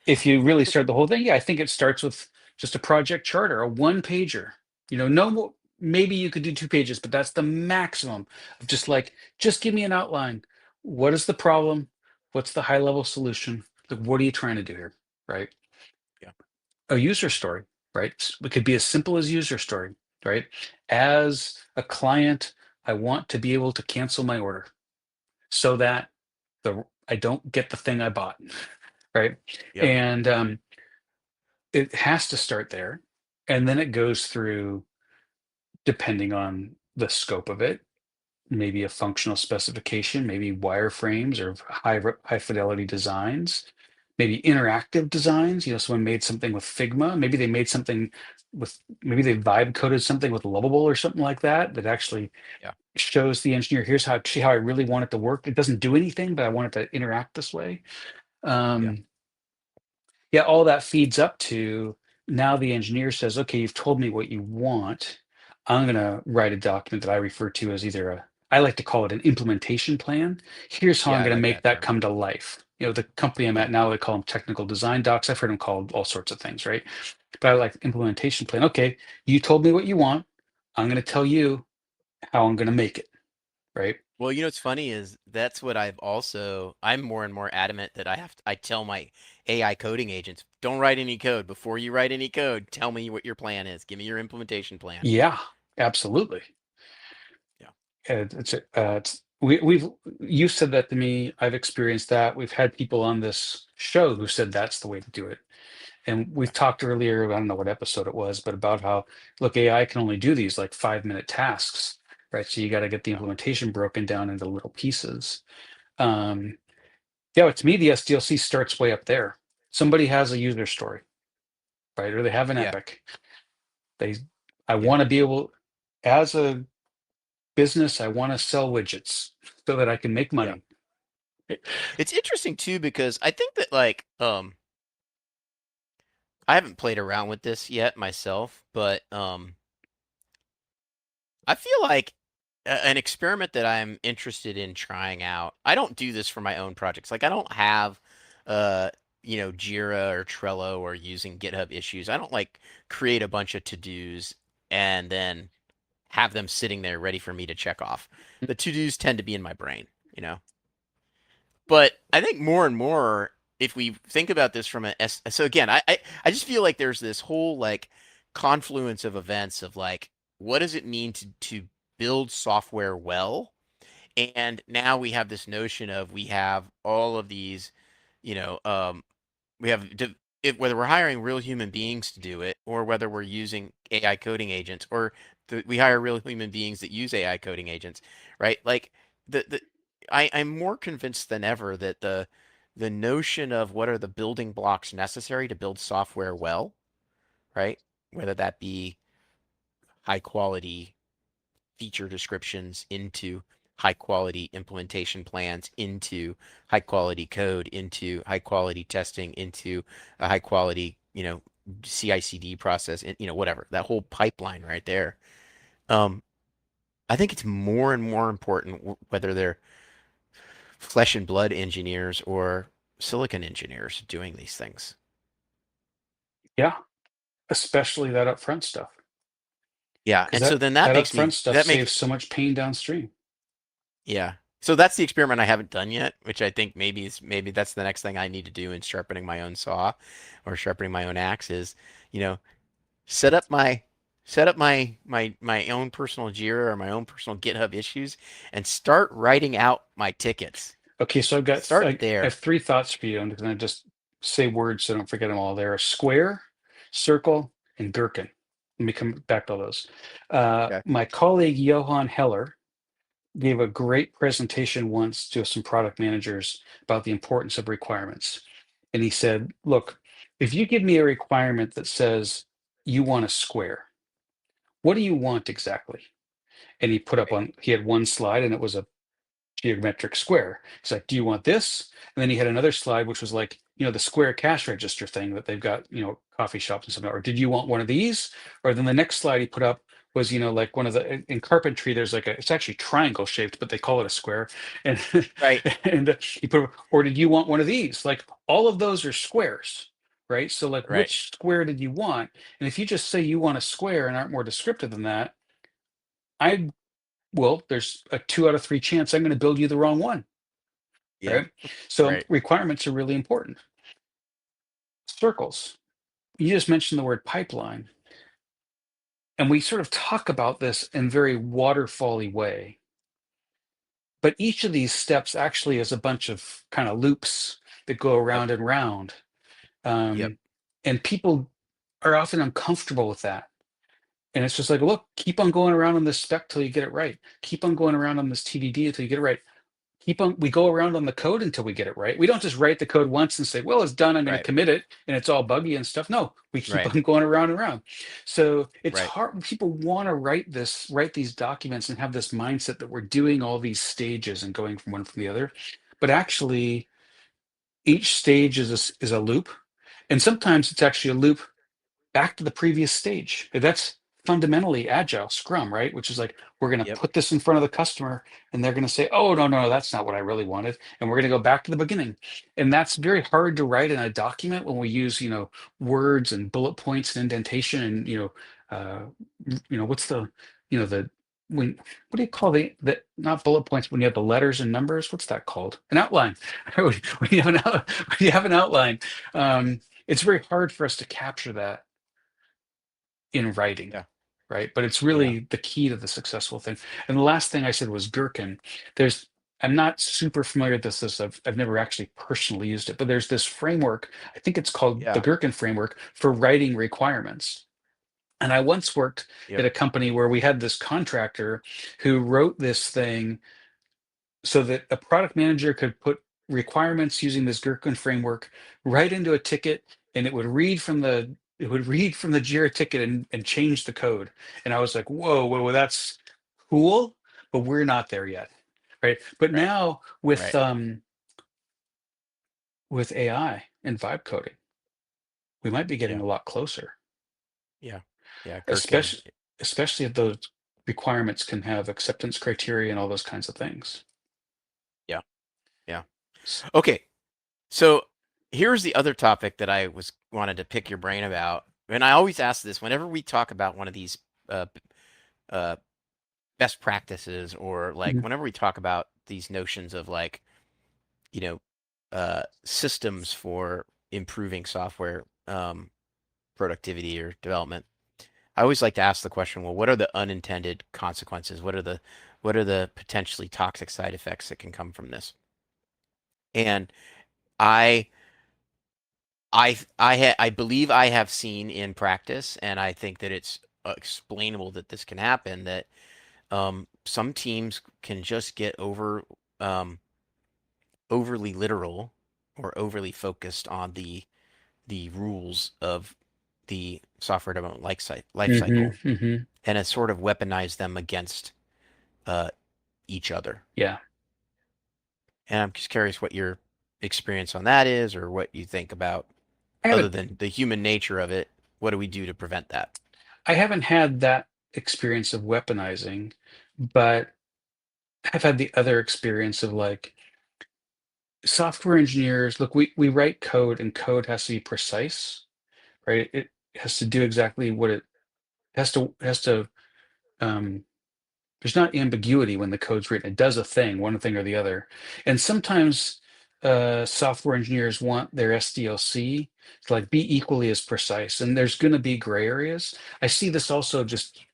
if you really start the whole thing, yeah, I think it starts with just a project charter, a one pager. No more, maybe you could do 2 pages, but that's the maximum of just give me an outline. What is the problem? What's the high level solution? Like, what are you trying to do here? Right? Yeah. A user story, right? It could be as simple as user story, right? As a client, I want to be able to cancel my order so that I don't get the thing I bought, right? Yep. And it has to start there, and then it goes through, depending on the scope of it, maybe a functional specification, maybe wireframes or high fidelity designs, maybe interactive designs. Someone made something with Figma, maybe they vibe coded something with Lovable or something like that that actually Yeah. shows the engineer, here's how I really want it to work. It doesn't do anything, but I want it to interact this way. Yeah. um, yeah, all that feeds up to, now the engineer says, okay, you've told me what you want. I'm going to write a document that I refer to as I like to call it an implementation plan. Here's how I'm Yeah, I going to like make that that term. come to life. The company I'm Yeah. at now, they call them technical design docs. I've heard them called all sorts of things, right? But I like implementation plan. Okay, you told me what you want. I'm going to tell you how I'm going to make it, right? Well, what's funny is that's what I'm more and more adamant that I tell my AI coding agents. Don't write any code. Before you write any code, tell me what your plan is. Give me your implementation plan. Yeah, absolutely. Yeah. We've you said that to me. I've experienced that. We've had people on this show who said that's the way to do it. And Yeah. we've talked earlier, I don't know what episode it was, but about how, look, AI can only do these like 5-minute tasks, right? So you got to get the Yeah. implementation broken down into little pieces. Um, yeah, to me, the SDLC starts way up there. Somebody has a user story, right? Or they have an Yeah. epic. They, I Yeah. want to be able, as a business, I want to sell widgets so that I can make Yeah. money. It's interesting too because I think that like I haven't played around with this yet myself, but I feel like an experiment that I'm interested in trying out. I don't do this for my own projects. Like I don't have uh Jira or Trello or using GitHub issues. I don't like create a bunch of to-dos and then have them sitting there ready for me to check off. The to-dos tend to be in my brain, you know. But I think more and more, if we think about this from so again, I just feel like there's this whole like confluence of events of like, what does it mean to build software well? And now we have this notion of we have all of these, you know, we have whether we're hiring real human beings to do it or whether we're using AI coding agents or we hire real human beings that use AI coding agents, right? Like the I'm more convinced than ever that the notion of what are the building blocks necessary to build software well, right? Whether that be high quality feature descriptions into high quality implementation plans into high quality code into high quality testing into a high quality CI/CD process and whatever that whole pipeline right there. um I think it's more and more important whether they're flesh and blood engineers or silicon engineers doing these things. Yeah, especially that upfront stuff, Yeah, because and so that then that upfront stuff that makes saves so much pain downstream. yeah. So that's the experiment I haven't done yet, which I think maybe that's the next thing I need to do in sharpening my own saw or sharpening my own axe is, you know, set up my set up my own personal Jira or my own personal GitHub issues and start writing out my tickets. Okay, so Start I have there. 3 thoughts for you. I'm gonna just say words so I don't forget them all. There are square, circle, and gherkin. Let me come back to those. Okay. My colleague Johan Heller gave a great presentation once to some product managers about the importance of requirements. And he said, look, if you give me a requirement that says you want a square, what do you want exactly? And Right. he had one slide and it was a geometric square. He's like, do you want this? And then he had another slide, which was like, the square cash register thing that they've got, coffee shops and stuff. Or did you want one of these? Or then the next slide he put up was, like one of the, in carpentry, there's like it's actually triangle shaped, but they call it a square. And, Right. and he put, or did you want one of these? Like all of those are squares. Right. So like Right. which square did you want? And if you just say you want a square and aren't more descriptive than that, I well, there's a 2 out of 3 chance I'm going to build you the wrong one, Yeah. right? So Right. requirements are really important. Circles. You just mentioned the word pipeline, and we sort of talk about this in very waterfally way. But each of these steps actually is a bunch of kind of loops that go Yep. around and round. Yep. Um, and people are often uncomfortable with that. And it's just like, look, keep on going around on this spec till you get it right. Keep on going around on this TDD until you get it right. We go around on the code until we get it right. We don't just write the code once and say, well, it's done, I'm going to Right. commit it, and it's all buggy and stuff. No, we keep Right. on going around and around. So it's Right. hard. People want to write these documents and have this mindset that we're doing all these stages and going from one from the other. But actually, each stage is a loop. And sometimes it's actually a loop back to the previous stage. That's fundamentally agile scrum, right? Which is like, we're going to Yep. put this in front of the customer and they're going to say, oh, no, no, that's not what I really wanted. And we're going to go back to the beginning. And that's very hard to write in a document when we use, words and bullet points and indentation and, what's the when what do you call the not bullet points when you have the letters and numbers? What's that called? An outline. When you have when you have an outline, it's very hard for us to capture that in writing, Yeah. right? But it's Yeah. really the key to the successful thing. And the last thing I said was Gherkin. There's I'm not super familiar with this. I've never actually personally used it, but there's this framework. I think it's called the Yeah. Gherkin framework for writing requirements. And I once worked Yep. at a company where we had this contractor who wrote this thing so that a product manager could put requirements using this Gherkin framework right into a ticket, and it would read from the Jira ticket and change the code. And I was like, whoa, that's cool, but we're not there yet, right? But Right. now Right. with AI and vibe coding, we might be getting Yeah. a lot closer, Yeah. Yeah. Gherkin. especially especially if those requirements can have acceptance criteria and all those kinds of things. Yeah. Yeah. S- Okay. So here's the other topic that I was wanted to pick your brain about. And I always ask this whenever we talk about one of these uh, uh, best practices, or like Mhm. whenever we talk about these notions of like, you know, systems for improving software productivity or development. I always like to ask the question, well, what are the unintended consequences? What are the potentially toxic side effects that can come from this? And I I believe I have seen in practice, and I think that it's explainable that this can happen, that some teams can just get overly literal or overly focused on the rules of the software development life Mhm, cycle, mhm. and has sort of weaponized them against uh, each other. Yeah. And I'm just curious what your experience on that is, or what you think about, I other haven't than the human nature of it, what do we do to prevent that? I haven't had that experience of weaponizing, but I've had the other experience of like software engineers, look, we write code and code has to be precise, right? It has to do exactly what it has to um there's not ambiguity when the code's written. It does a thing, one thing or the other. And sometimes software engineers want their SDLC to like be equally as precise, and there's going to be gray areas. I see this also just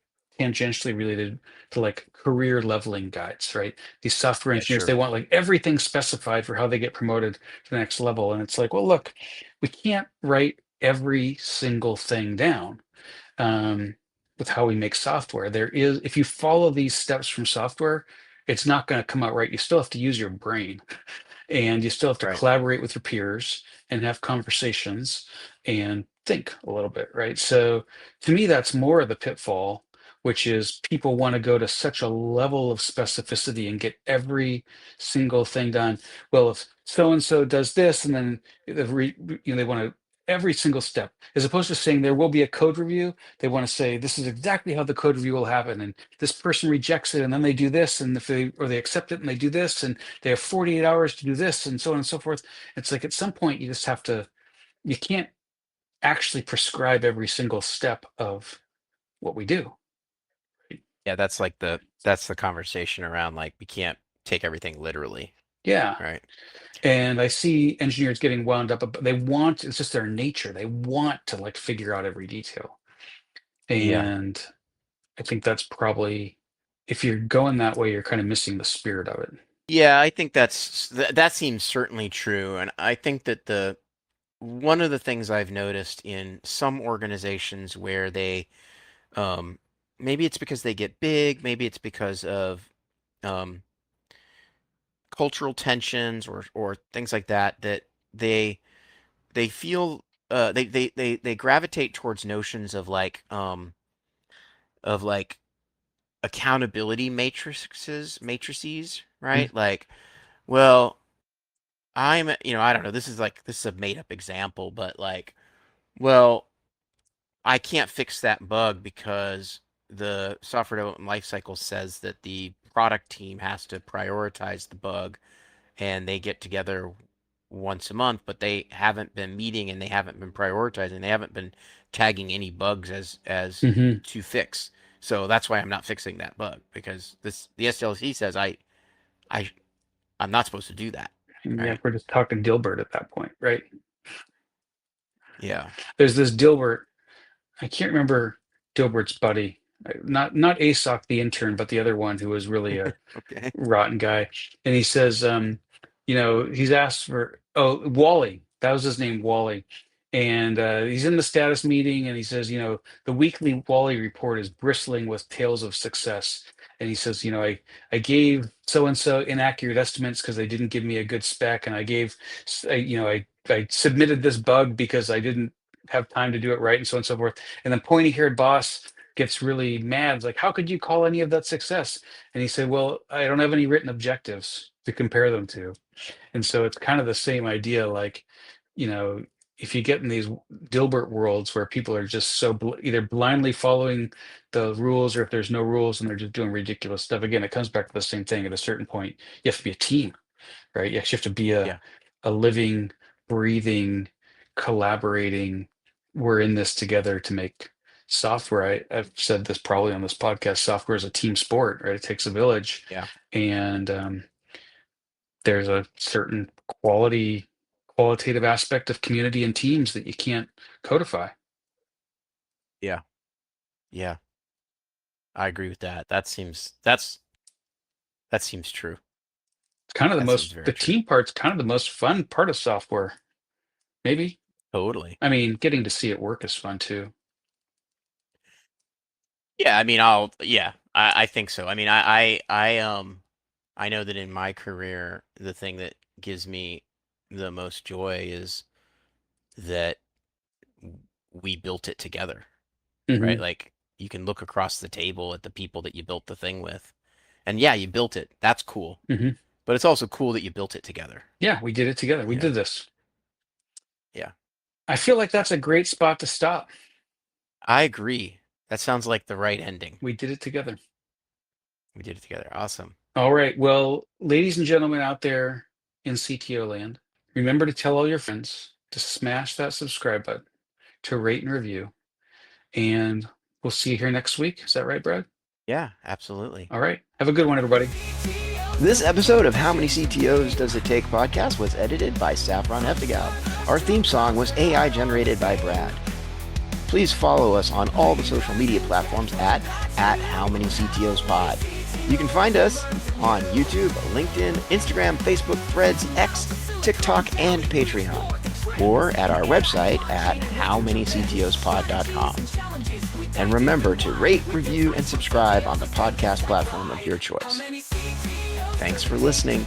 tangentially related to like career leveling guides, right? These software Yeah, engineers, they sure. want like everything specified for how they get promoted to the next level. And it's like, well, look, we can't write every single thing down um, with how we make software. There is, if you follow these steps from software, it's not going to come out right. You still have to use your brain and you still have to Right. collaborate with your peers and have conversations and think a little bit, right? So to me, that's more of the pitfall, which is people want to go to such a level of specificity and get every single thing done. Well, if so and so does this, and then they want to every single step, as opposed to saying there will be a code review. They want to say this is exactly how the code review will happen, and this person rejects it, and then they do this, and if they accept it and they do this, and they have 48 hours to do this and so on and so forth. It's like at some point you just have to, you can't actually prescribe every single step of what we do. Yeah, that's the conversation around, like, we can't take everything literally, Yeah. right? And I see engineers getting wound up, but they want, it's just their nature. They want to like figure out every detail. Yeah. And I think that's probably, if you're going that way, you're kind of missing the spirit of it. Yeah, I think that seems certainly true. And I think that the one of the things I've noticed in some organizations where they um maybe it's because they get big, maybe it's because of um cultural tensions or things like that, that they they feel they gravitate towards notions of like accountability matrices, Mhm. right? Like, well, I don't know, this is a made up example, but like, well, I can't fix that bug because the software development lifecycle says that the product team has to prioritize the bug, and they get together once a month, but they haven't been meeting and they haven't been prioritizing. They haven't been tagging any bugs as Mhm. to fix. So that's why I'm not fixing that bug because the SDLC says I I'm not supposed to do that, And yeah, right? we're just talking Dilbert at that point, right? Yeah. There's this Dilbert. I can't remember Dilbert's buddy, not Asoc the intern, but the other one who was really a Okay. rotten guy. And he says, he's asked for, oh, Wally, that was his name, Wally. And he's in the status meeting and he says, the weekly Wally report is bristling with tales of success. And he says, I gave so and so inaccurate estimates because they didn't give me a good spec. And I gave, I submitted this bug because I didn't have time to do it right and so on and so forth. And then pointy haired boss gets really mad. It's like, how could you call any of that success? And he said, well, I don't have any written objectives to compare them to. And so it's kind of the same idea. Like, you know, if you get in these Dilbert worlds where people are just so either blindly following the rules or if there's no rules and they're just doing ridiculous stuff, again, it comes back to the same thing. At a certain point, you have to be a team, right? You actually have to be Yeah. a living, breathing, collaborating, we're in this together to make software. I've said this probably on this podcast, software is a team sport, right? It takes a village. Yeah. And there's a certain qualitative aspect of community and teams that you can't codify. Yeah. Yeah. I agree with that. That seems true. It's kind of That seems the very true. team part's kind of the most fun part of software, maybe. Totally. I mean, getting to see it work is fun too. Yeah, I mean, yeah, I think so. I mean, I know that in my career, the thing that gives me the most joy is that we built it together, right? Hmm. Like you can look across the table at the people that you built the thing with, and yeah, you built it. That's cool. Hmm. But it's also cool that you built it together, Yeah, we did it together. We you know? did this. Yeah. I feel like that's a great spot to stop. I agree. That sounds like the right ending. We did it together. We did it together. Awesome. All right. Well, ladies and gentlemen out there in CTO land, remember to tell all your friends to smash that subscribe button, to rate and review. And we'll see you here next week. Is that right, Brad? Yeah, absolutely. All right. Have a good one, everybody. This episode of How Many CTOs Does It Take podcast was edited by Saffron Heftigal. Our theme song was AI generated by Brad. Please follow us on all the social media platforms at How Many CTOs Pod. You can find us on YouTube, LinkedIn, Instagram, Facebook, Threads, X, TikTok, and Patreon, or at our website at howmanyctospod.com. And remember to rate, review, and subscribe on the podcast platform of your choice. Thanks for listening.